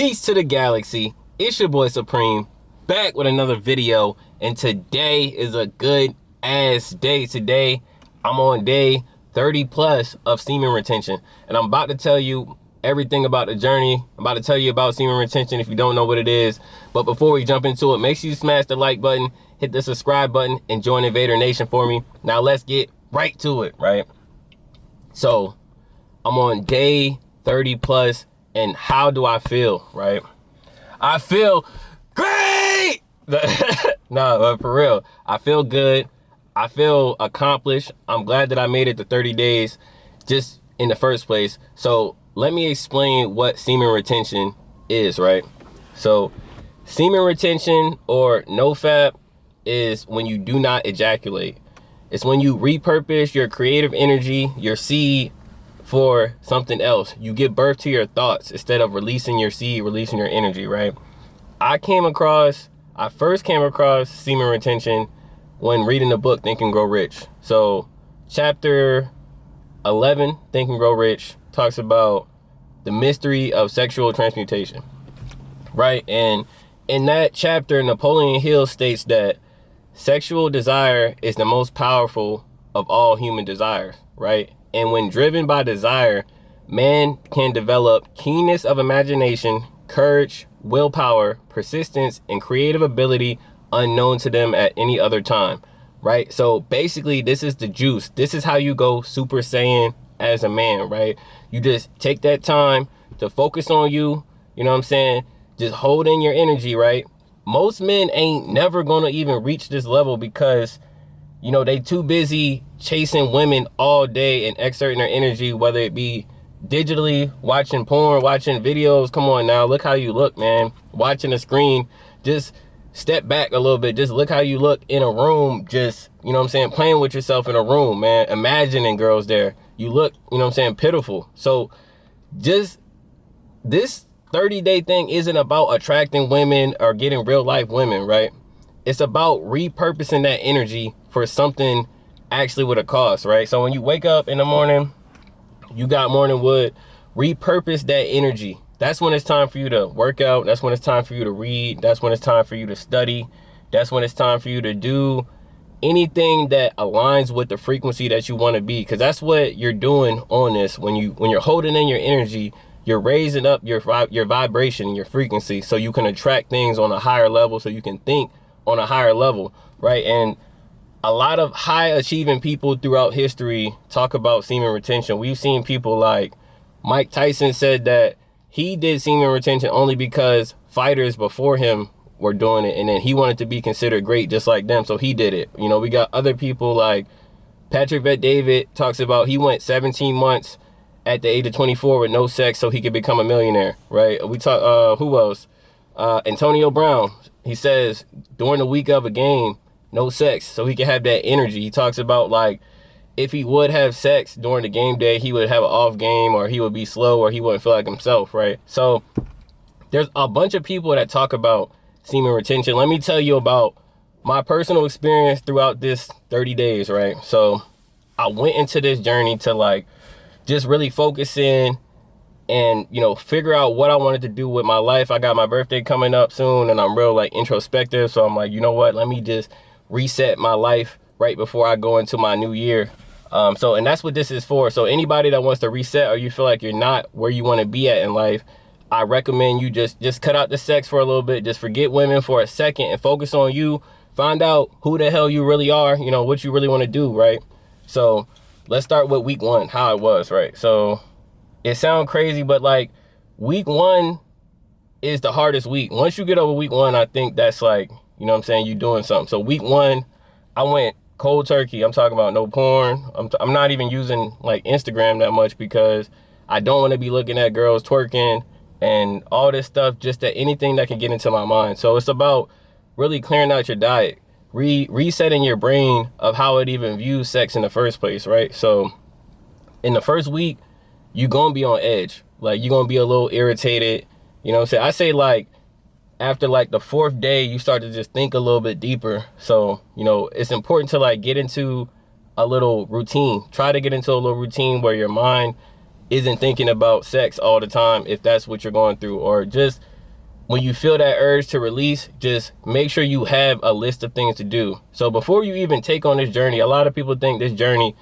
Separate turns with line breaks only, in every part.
Peace to the galaxy. It's your boy Supreme, back with another video, and today is a good ass day. Today I'm on day 30 plus of semen retention, and I'm about to tell you everything about the journey. I'm about to tell you about semen retention if you don't know what it is. But before we jump into it, make sure you smash the like button, hit the subscribe button, and join Invader Nation for me. Now let's get right to it, right? So I'm on day 30 plus, and how do I feel, right? I feel great. No, but for real, I feel good. I feel accomplished. I'm glad that I made it to 30 days just in the first place. So let me explain what semen retention is, right? So semen retention, or nofap, is when you do not ejaculate. It's when you repurpose your creative energy, your seed, for something else. You give birth to your thoughts instead of releasing your seed, releasing your energy, right? I first came across semen retention when reading the book Think and Grow Rich. So chapter 11, Think and Grow Rich, talks about the mystery of sexual transmutation, right? And in that chapter, Napoleon Hill states that sexual desire is the most powerful of all human desires, right? And when driven by desire, man can develop keenness of imagination, courage, willpower, persistence, and creative ability unknown to them at any other time, right? So basically, this is the juice. This is how you go Super Saiyan as a man, right? You just take that time to focus on you, you know what I'm saying? Just hold in your energy, right? Most men ain't never gonna even reach this level because, you know, they too busy chasing women all day and exerting their energy, whether it be digitally, watching porn, watching videos. Come on now, look how you look, man. Watching the screen, just step back a little bit. Just look how you look in a room, just, you know what I'm saying, playing with yourself in a room, man. Imagining girls there. You look, you know what I'm saying, pitiful. So just this 30-day thing isn't about attracting women or getting real life women, right? It's about repurposing that energy for something actually with a cause, right? So when you wake up in the morning, you got morning wood, repurpose that energy. That's when it's time for you to work out. That's when it's time for you to read. That's when it's time for you to study. That's when it's time for you to do anything that aligns with the frequency that you want to be, because that's what you're doing on this. When you're holding in your energy, you're raising up your vibration, your frequency, so you can attract things on a higher level, so you can think on a higher level, right? And a lot of high achieving people throughout history talk about semen retention. We've seen people like Mike Tyson said that he did semen retention only because fighters before him were doing it, and then he wanted to be considered great just like them, so he did it. You know, we got other people like Patrick Bet-David talks about he went 17 months at the age of 24 with no sex so he could become a millionaire, right? We talk, who else? Antonio Brown, he says during the week of a game, no sex so he can have that energy. He talks about, like, if he would have sex during the game day, he would have an off game, or he would be slow, or he wouldn't feel like himself, right? So there's a bunch of people that talk about semen retention. Let me tell you about my personal experience throughout this 30 days, right? So I went into this journey to, like, just really focus in and, you know, figure out what I wanted to do with my life. I got my birthday coming up soon, and I'm real, like, introspective. So I'm like, you know what? Let me just reset my life right before I go into my new year. And that's what this is for. So anybody that wants to reset, or you feel like you're not where you want to be at in life, I recommend you just cut out the sex for a little bit. Just forget women for a second and focus on you. Find out who the hell you really are, you know, what you really want to do, right? So let's start with week 1, how it was, right? So it sounds crazy, but, like, week 1 is the hardest week. Once you get over week 1, I think that's, like, you know what I'm saying, you're doing something. So week 1, I went cold turkey. I'm talking about no porn. I'm not even using, like, Instagram that much because I don't want to be looking at girls twerking and all this stuff, just that anything that can get into my mind. So it's about really clearing out your diet, resetting your brain of how it even views sex in the first place, right? So in the first week, you're going to be on edge. Like, you're going to be a little irritated. You know what I'm saying? I say, like, after, like, the 4th day, you start to just think a little bit deeper. So, you know, it's important to, like, get into a little routine. Try to get into a little routine where your mind isn't thinking about sex all the time, if that's what you're going through, or just when you feel that urge to release, just make sure you have a list of things to do. So before you even take on this journey, a lot of people think this journey,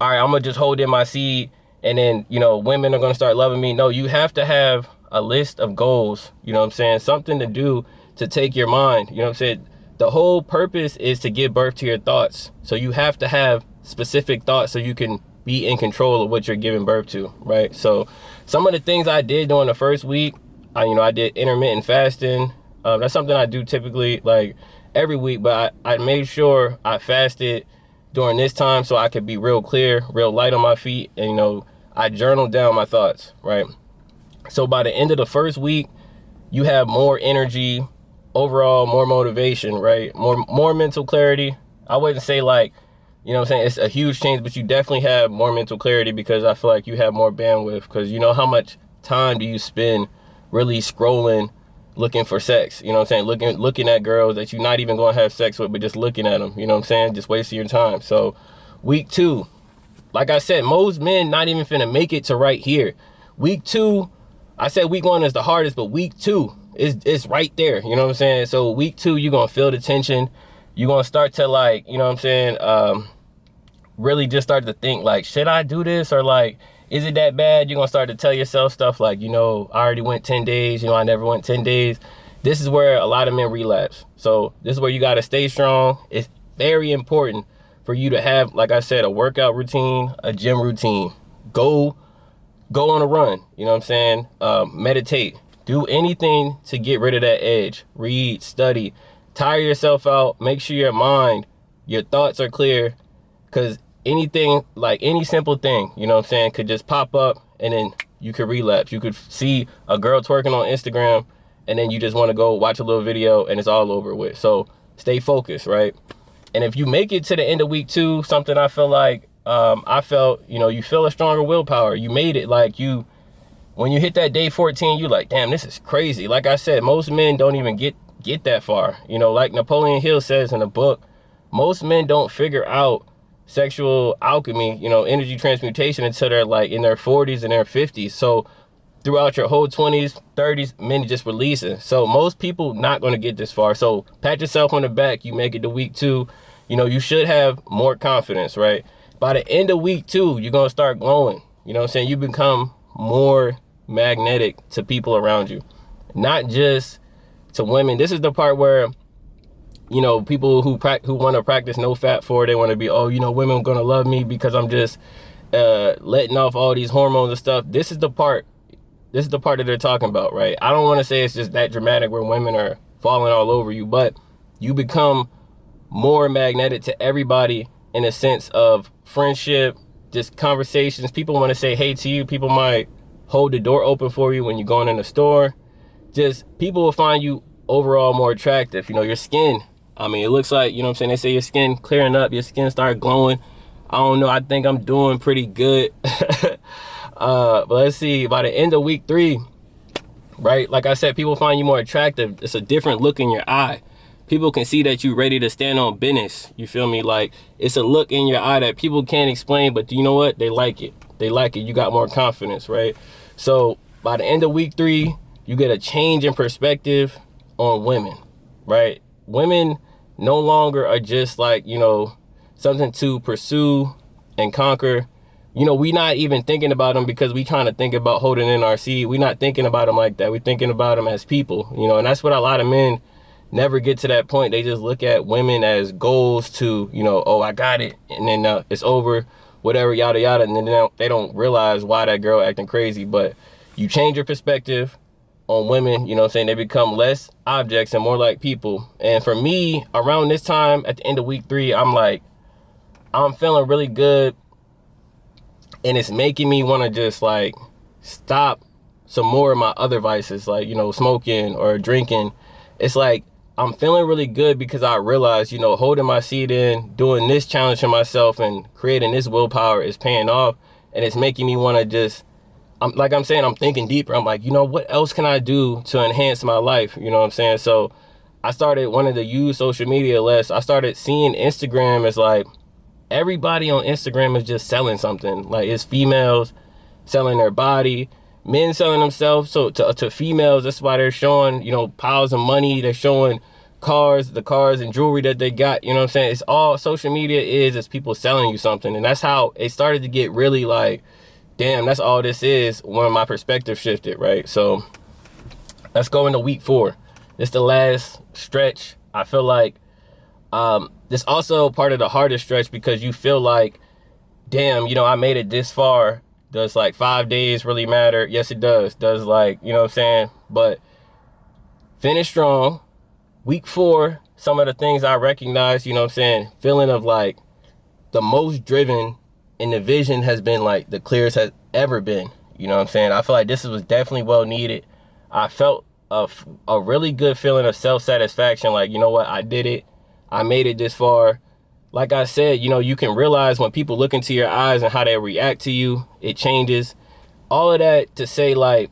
all right, I'm gonna just hold in my seed and then, you know, women are gonna start loving me. No, you have to have a list of goals, you know what I'm saying? Something to do to take your mind, you know what I'm saying? The whole purpose is to give birth to your thoughts. So you have to have specific thoughts so you can be in control of what you're giving birth to, right? So some of the things I did during the first week, I did intermittent fasting. That's something I do typically like every week, but I made sure I fasted during this time so I could be real clear, real light on my feet. And, you know, I journaled down my thoughts, right? So by the end of the first week, you have more energy, overall more motivation, right? More mental clarity. I wouldn't say like, you know what I'm saying, it's a huge change, but you definitely have more mental clarity because I feel like you have more bandwidth, because you know how much time do you spend really scrolling, looking for sex, you know what I'm saying, looking at girls that you're not even going to have sex with, but just looking at them, you know what I'm saying, just wasting your time. So week 2, like I said, most men not even finna make it to right here. Week 2, I said week 1 is the hardest, but week 2 is right there, you know what I'm saying? So week 2, you're gonna feel the tension. You're gonna start to, like, you know what I'm saying, really just start to think like, should I do this, or like, is it that bad? You're gonna start to tell yourself stuff like, you know, I already went 10 days, you know, I never went 10 days. This is where a lot of men relapse. So this is where you gotta stay strong. It's very important for you to have, like I said, a workout routine, a gym routine. Go on a run, you know what I'm saying? Meditate, do anything to get rid of that edge. Read, study, tire yourself out, make sure your mind, your thoughts are clear, because anything, like any simple thing, you know what I'm saying, could just pop up and then you could relapse. You could see a girl twerking on Instagram and then you just want to go watch a little video and it's all over with. So stay focused, right? And if you make it to the end of week 2, something I feel like, I felt, you know, you feel a stronger willpower. You made it. Like, when you hit that day 14, you like, damn, this is crazy. Like I said, most men don't even get that far. You know, like Napoleon Hill says in the book, most men don't figure out sexual alchemy, you know, energy transmutation, until they're like in their 40s and their 50s. So throughout your whole 20s, 30s, men just releasing. So most people not going to get this far. So pat yourself on the back. You make it to week 2, you know, you should have more confidence, right? By the end of week 2, you're going to start glowing. You know what I'm saying? You become more magnetic to people around you, not just to women. This is the part where, you know, people who want to practice no fat for, they want to be, oh, you know, women are going to love me because I'm just letting off all these hormones and stuff. This is the part that they're talking about, right? I don't want to say it's just that dramatic where women are falling all over you, but you become more magnetic to everybody in a sense of friendship, just conversations. People want to say hey to you. People might hold the door open for you when you're going in the store. Just people will find you overall more attractive. You know, your skin, I mean, it looks like, you know what I'm saying, they say your skin clearing up, your skin start glowing. I don't know, I think I'm doing pretty good. But let's see, by the end of week 3, right, like I said, people find you more attractive. It's a different look in your eye. People can see that you're ready to stand on business. You feel me? Like, it's a look in your eye that people can't explain, but you know what? They like it. They like it. You got more confidence, right? So by the end of week 3, you get a change in perspective on women, right? Women no longer are just like, you know, something to pursue and conquer. You know, we not even thinking about them because we trying to think about holding in our seed. We not thinking about them like that. We thinking about them as people, you know, and that's what a lot of men never get to that point. They just look at women as goals to, you know, oh, I got it, and then it's over, whatever, yada, yada, and then they don't realize why that girl acting crazy. But you change your perspective on women, you know what I'm saying, they become less objects and more like people. And for me, around this time, at the end of week 3, I'm like, I'm feeling really good, and it's making me want to just like stop some more of my other vices, like, you know, smoking or drinking. It's like I'm feeling really good because I realize, you know, holding my seed in, doing this challenge for myself and creating this willpower is paying off. And it's making me want to just, I'm saying, I'm thinking deeper. I'm like, you know, what else can I do to enhance my life? You know what I'm saying? So I started wanting to use social media less. I started seeing Instagram as like, everybody on Instagram is just selling something. Like, it's females selling their body, men selling themselves so to females. That's why they're showing, you know, piles of money. They're showing the cars and jewelry that they got. You know what I'm saying? It's all social media is people selling you something. And that's how it started to get really like, damn, that's all this is, when my perspective shifted, right? So let's go into week 4. It's the last stretch. I feel like this also part of the hardest stretch, because you feel like, damn, you know, I made it this far. Does like 5 days really matter? Yes, it does. Does, like, you know what I'm saying? But finish strong. Week 4, some of the things I recognize, you know what I'm saying? Feeling of like the most driven, and the vision has been like the clearest has ever been. You know what I'm saying? I feel like this was definitely well needed. I felt a really good feeling of self-satisfaction. Like, you know what? I did it. I made it this far. Like I said, you know, you can realize when people look into your eyes and how they react to you, it changes. All of that to say, like,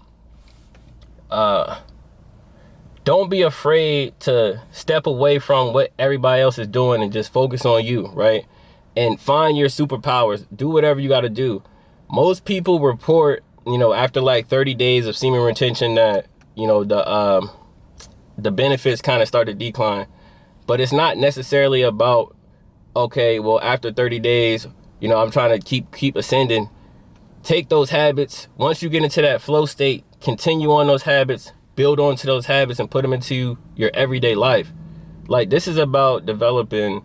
don't be afraid to step away from what everybody else is doing and just focus on you, right? And find your superpowers. Do whatever you got to do. Most people report, you know, after like 30 days of semen retention that, you know, the benefits kind of start to decline. But it's not necessarily about, okay, well, after 30 days, you know, I'm trying to keep ascending. Take those habits. Once you get into that flow state, continue on those habits, build onto those habits, and put them into your everyday life. Like, this is about developing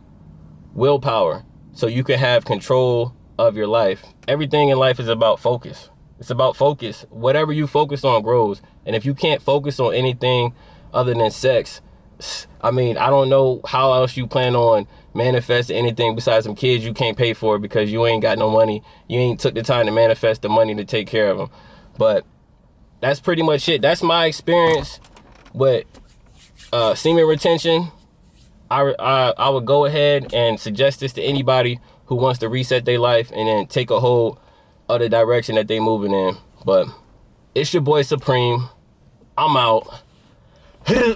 willpower so you can have control of your life. Everything in life is about focus. It's about focus. Whatever you focus on grows. And if you can't focus on anything other than sex, I mean, I don't know how else you plan on manifesting anything besides some kids you can't pay for because you ain't got no money. You ain't took the time to manifest the money to take care of them. But that's pretty much it. That's my experience with semen retention. I would go ahead and suggest this to anybody who wants to reset their life and then take a hold of the direction that they moving in. But it's your boy Supreme. I'm out.